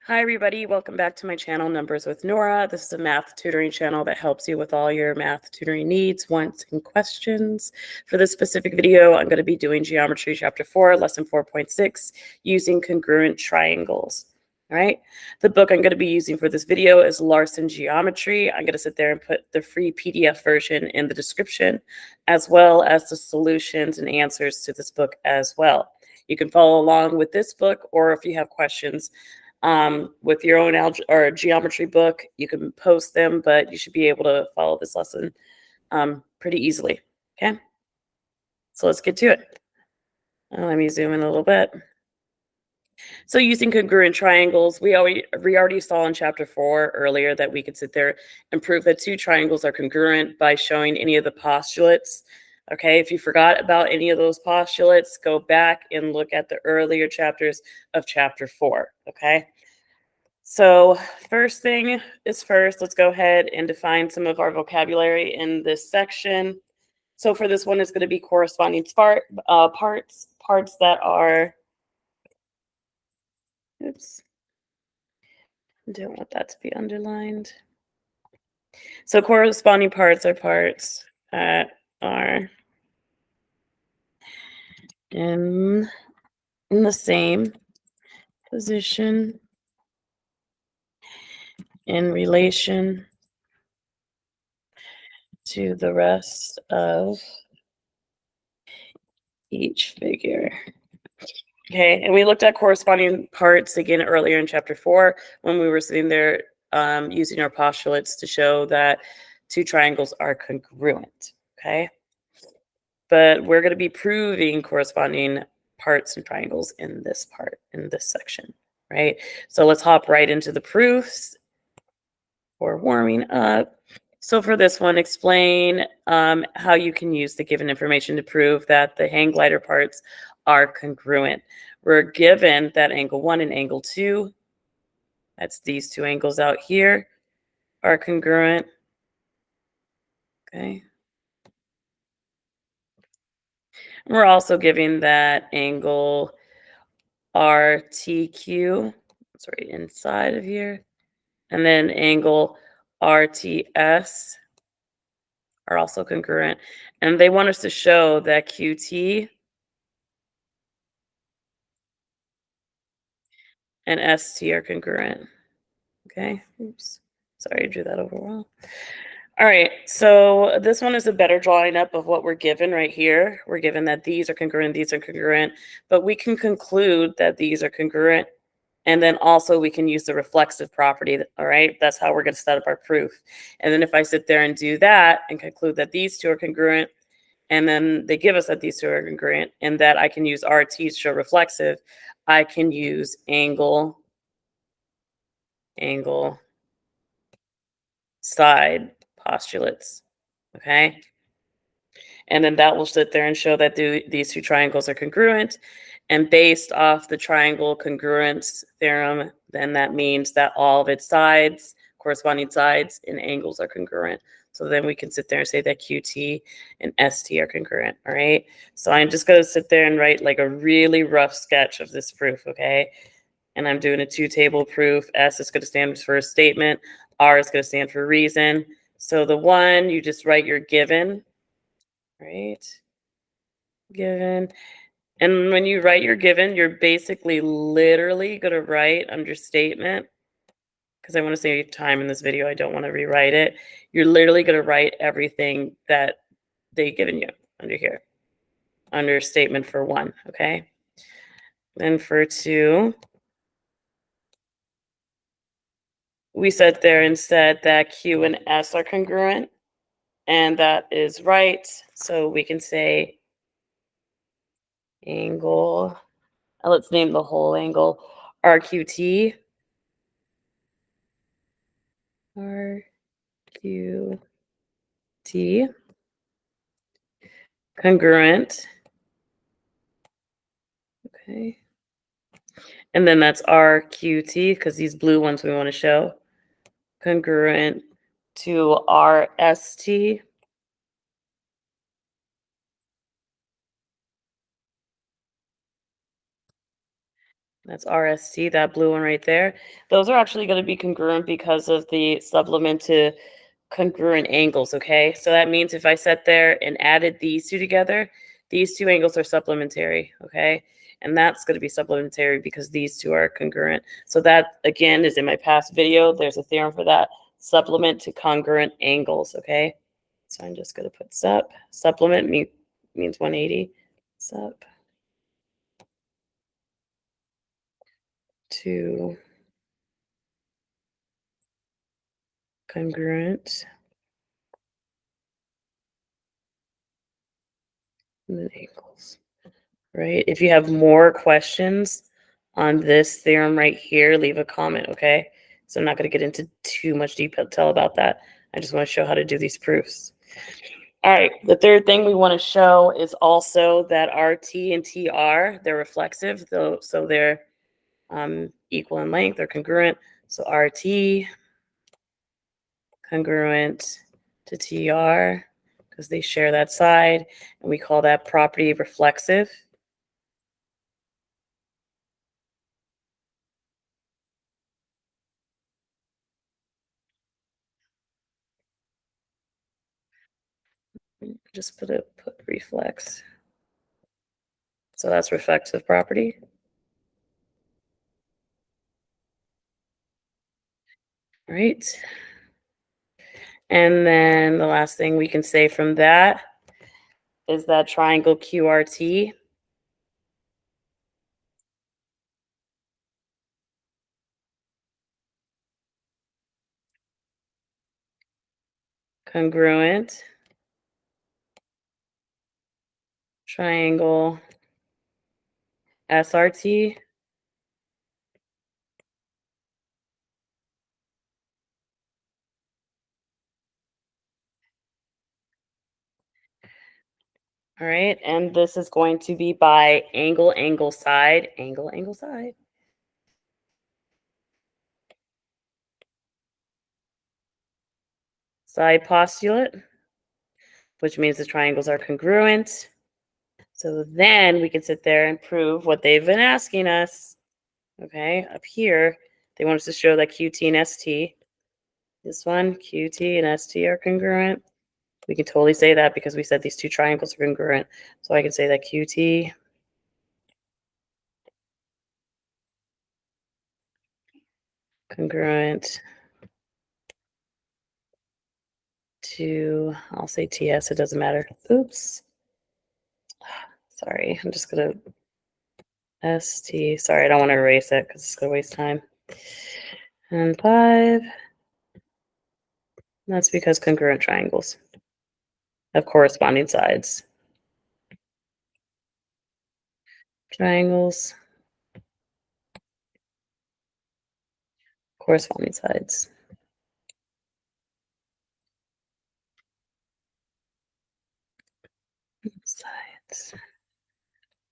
Hi, everybody. Welcome back to my channel, Numbers with Nora. This is a math tutoring channel that helps you with all your math tutoring needs, wants, and questions. For this specific video, I'm going to be doing Geometry Chapter 4, Lesson 4.6, using congruent triangles. All right. The book I'm going to be using for this video is Larson Geometry. I'm going to sit there and put the free PDF version in the description, as well as the solutions and answers to this book as well. You can follow along with this book, or if you have questions, with your own algebra or geometry book, you can post them, but you should be able to follow this lesson pretty easily. Okay, so let's get to it. Let me zoom in a little bit. So using congruent triangles, we already saw in chapter 4 earlier that we could sit there and prove that two triangles are congruent by showing any of the postulates. Okay, if you forgot about any of those postulates, go back and look at the earlier chapters of chapter 4. Okay. So first thing is first, let's go ahead and define some of our vocabulary in this section. So for this one, it's going to be corresponding parts that are, oops, don't want that to be underlined. So corresponding parts are parts that are in the same position in relation to the rest of each figure. Okay, and we looked at corresponding parts again earlier in chapter 4 when we were sitting there using our postulates to show that two triangles are congruent. Okay, but we're going to be proving corresponding parts and triangles in this section, right? So let's hop right into the proofs for warming up. So for this one, explain how you can use the given information to prove that the hang glider parts are congruent. We're given that angle 1 and angle 2, that's these two angles out here, are congruent. Okay. And we're also given that angle RTQ, it's right inside of here, and then angle RTS are also congruent. And they want us to show that QT and ST are congruent. Okay, oops, sorry, I drew that over well. All right, so this one is a better drawing up of what we're given right here. We're given that these are congruent, but we can conclude that these are congruent. And then also we can use the reflexive property, all right? That's how we're gonna set up our proof. And then if I sit there and do that and conclude that these two are congruent, and then they give us that these two are congruent, and that I can use RT to show reflexive, I can use angle, side postulates, okay? And then that will sit there and show that these two triangles are congruent. And based off the triangle congruence theorem, then that means that all of its sides, corresponding sides and angles are congruent. So then we can sit there and say that QT and ST are congruent, all right? So I'm just gonna sit there and write like a really rough sketch of this proof, okay? And I'm doing a two-table proof. S is gonna stand for a statement. R is gonna stand for reason. So the one, you just write your given, right? Given. And when you write your given, you're basically literally going to write under statement, because I want to save time in this video. I don't want to rewrite it. You're literally going to write everything that they've given you under here, under statement for 1, okay? Then for 2, we sat there and said that Q and S are congruent, and that is right. So we can say angle, let's name the whole angle RQT. RQT congruent. Okay. And then that's RQT, because these blue ones we want to show. Congruent to RST. That's RST, that blue one right there. Those are actually going to be congruent because of the supplement to congruent angles, okay? So that means if I sat there and added these two together, these two angles are supplementary, okay? And that's going to be supplementary because these two are congruent. So that, again, is in my past video. There's a theorem for that. Supplement to congruent angles, okay? So I'm just going to put sup. Supplement means 180. Sup to congruent angles, right? If you have more questions on this theorem right here, leave a comment, okay? So I'm not going to get into too much detail about that. I just want to show how to do these proofs. All right, the third thing we want to show is also that RT and TR, they're reflexive, though, so they're equal in length, they're congruent. So RT congruent to TR because they share that side, and we call that property reflexive. Just put reflex. So that's reflexive property. Right. And then the last thing we can say from that is that triangle QRT congruent triangle SRT. All right, and this is going to be by angle, angle, side, angle, angle, side. Side postulate, which means the triangles are congruent. So then we can sit there and prove what they've been asking us. Okay, up here, they want us to show that QT and ST, this one, QT and ST are congruent. We can totally say that because we said these two triangles are congruent. So I can say that QT congruent to, I'll say TS, it doesn't matter. Oops. Sorry, I'm just going to ST. Sorry, I don't want to erase it because it's going to waste time. And 5. That's because congruent triangles have corresponding sides. Triangles, corresponding sides. Sides.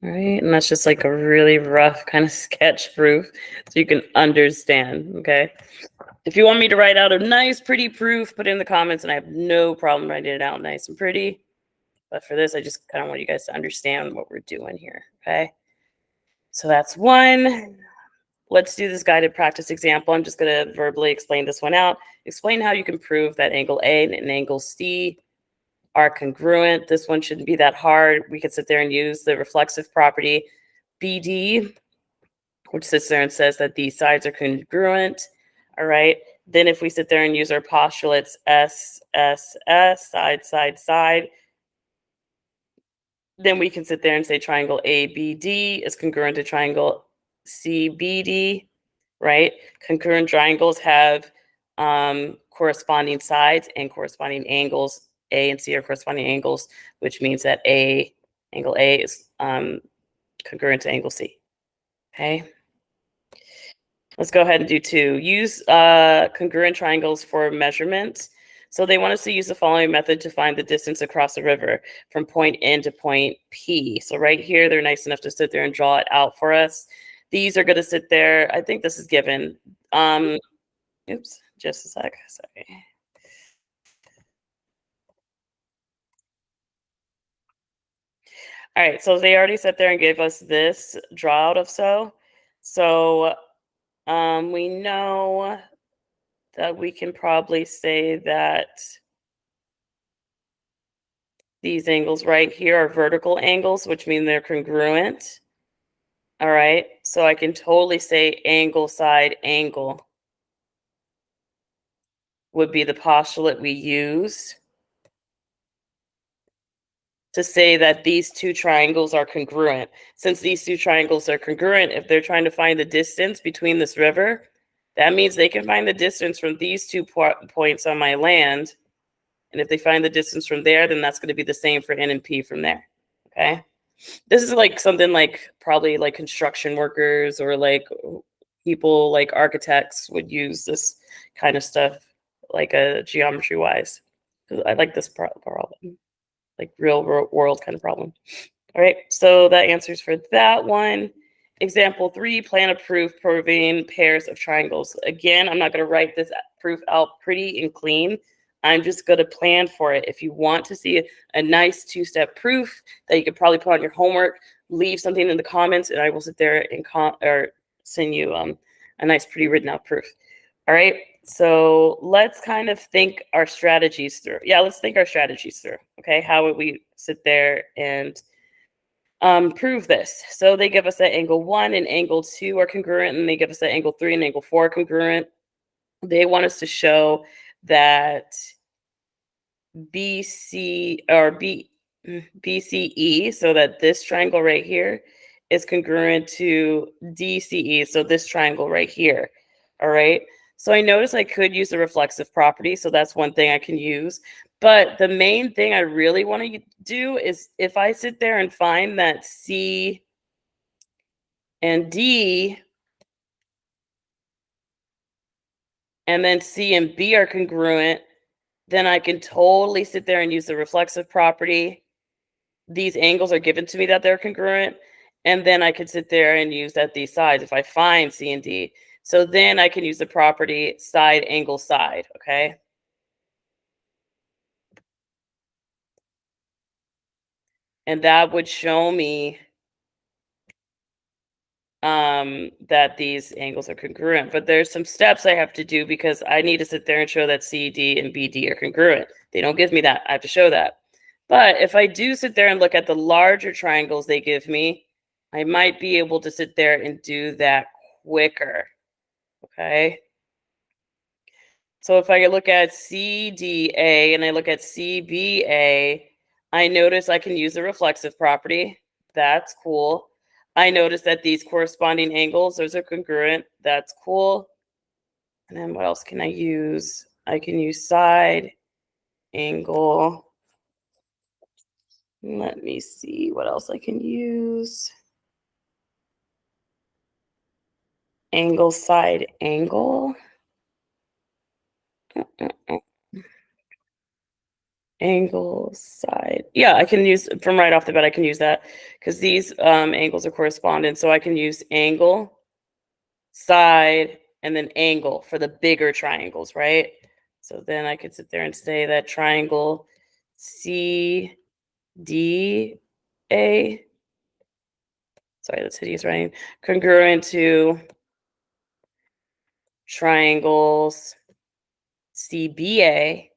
All right, and that's just like a really rough kind of sketch proof so you can understand, okay? If you want me to write out a nice, pretty proof, put it in the comments, and I have no problem writing it out nice and pretty. But for this, I just kind of want you guys to understand what we're doing here, okay? So that's one. Let's do this guided practice example. I'm just going to verbally explain this one out. Explain how you can prove that angle A and angle C are congruent. This one shouldn't be that hard. We could sit there and use the reflexive property BD, which sits there and says that these sides are congruent. All right. Then if we sit there and use our postulates S, S, S, side, side, side, then we can sit there and say triangle ABD is congruent to triangle CBD, right? Concurrent triangles have corresponding sides and corresponding angles. A and C are corresponding angles, which means that angle A is congruent to angle C, okay? Let's go ahead and do 2. Use congruent triangles for measurement. So they want us to use the following method to find the distance across the river from point N to point P. So right here, they're nice enough to sit there and draw it out for us. These are going to sit there. I think this is given. Oops, just a sec. Sorry. All right, so they already sat there and gave us this draw out of so. So we know that we can probably say that these angles right here are vertical angles, which mean they're congruent. All right, so I can totally say angle, side, angle would be the postulate we use to say that these two triangles are congruent. Since these two triangles are congruent, if they're trying to find the distance between this river, that means they can find the distance from these two points on my land. And if they find the distance from there, then that's going to be the same for N and P from there. Okay. This is like something like probably like construction workers or like people like architects would use this kind of stuff like a geometry wise. I like this problem, like real world kind of problem. All right, so that answers for that one. Example 3, plan a proof proving pairs of triangles. Again, I'm not going to write this proof out pretty and clean. I'm just going to plan for it. If you want to see a nice 2-step proof that you could probably put on your homework, leave something in the comments and I will sit there and send you a nice pretty written out proof. All right, so let's kind of think our strategies through. Yeah, let's think our strategies through. Okay, how would we sit there and prove this? So they give us that angle 1 and angle 2 are congruent, and they give us that angle 3 and angle 4 are congruent. They want us to show that BC or BCE, so that this triangle right here is congruent to DCE, so this triangle right here. All right. So I noticed I could use the reflexive property, so that's one thing I can use. But the main thing I really want to do is if I sit there and find that C and D and then C and B are congruent, then I can totally sit there and use the reflexive property. These angles are given to me that they're congruent. And then I could sit there and use that these sides if I find C and D. So then I can use the property side, angle, side, okay? And that would show me that these angles are congruent. But there's some steps I have to do because I need to sit there and show that CD and BD are congruent. They don't give me that. I have to show that. But if I do sit there and look at the larger triangles they give me, I might be able to sit there and do that quicker. Okay. So if I look at CDA and I look at CBA, I notice I can use the reflexive property. That's cool. I notice that these corresponding angles, those are congruent. That's cool. And then what else can I use? I can use side, angle. Let me see what else I can use. Angle, side, angle. Angle, side. Yeah, I can use from right off the bat, I can use that because these angles are correspondent. So I can use angle, side, and then angle for the bigger triangles, right? So then I could sit there and say that triangle CDA. Sorry, that's hideous writing. Congruent to triangles CBA.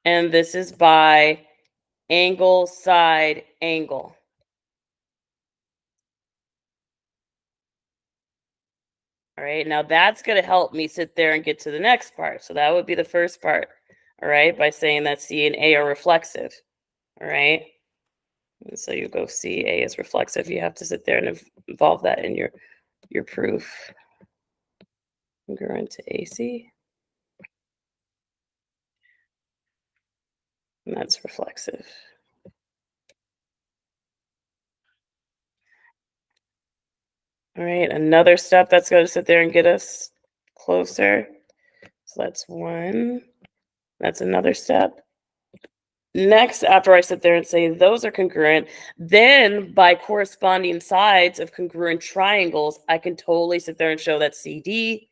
And this is by angle, side, angle. All right, now that's going to help me sit there and get to the next part. So that would be the first part, all right, by saying that C and A are reflexive, all right? And so you go C, A is reflexive. You have to sit there and involve that in your proof. Congruent to AC. And that's reflexive. All right, another step that's going to sit there and get us closer. So that's one. That's another step. Next, after I sit there and say those are congruent, then by corresponding sides of congruent triangles, I can totally sit there and show that CD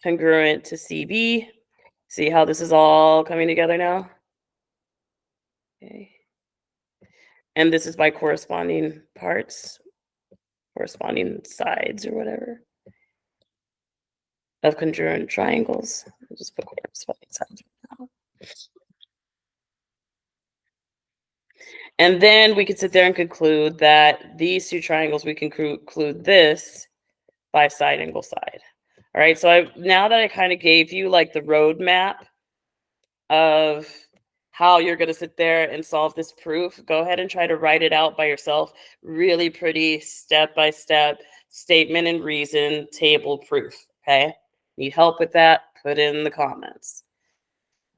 congruent to CB. See how this is all coming together now? Okay. And this is by corresponding parts, corresponding sides or whatever of congruent triangles. I'll just put corresponding sides now. And then we could sit there and conclude that these two triangles, we can conclude this by side angle side. All right, so now that I kind of gave you like the roadmap of how you're going to sit there and solve this proof, go ahead and try to write it out by yourself. Really pretty step-by-step statement and reason table proof, okay? Need help with that? Put it in the comments.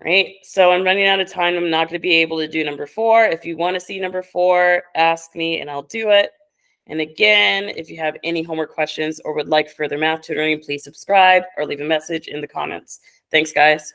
Right, so I'm running out of time. I'm not going to be able to do number 4. If you want to see number 4, ask me and I'll do it. And again, if you have any homework questions or would like further math tutoring, please subscribe or leave a message in the comments. Thanks, guys.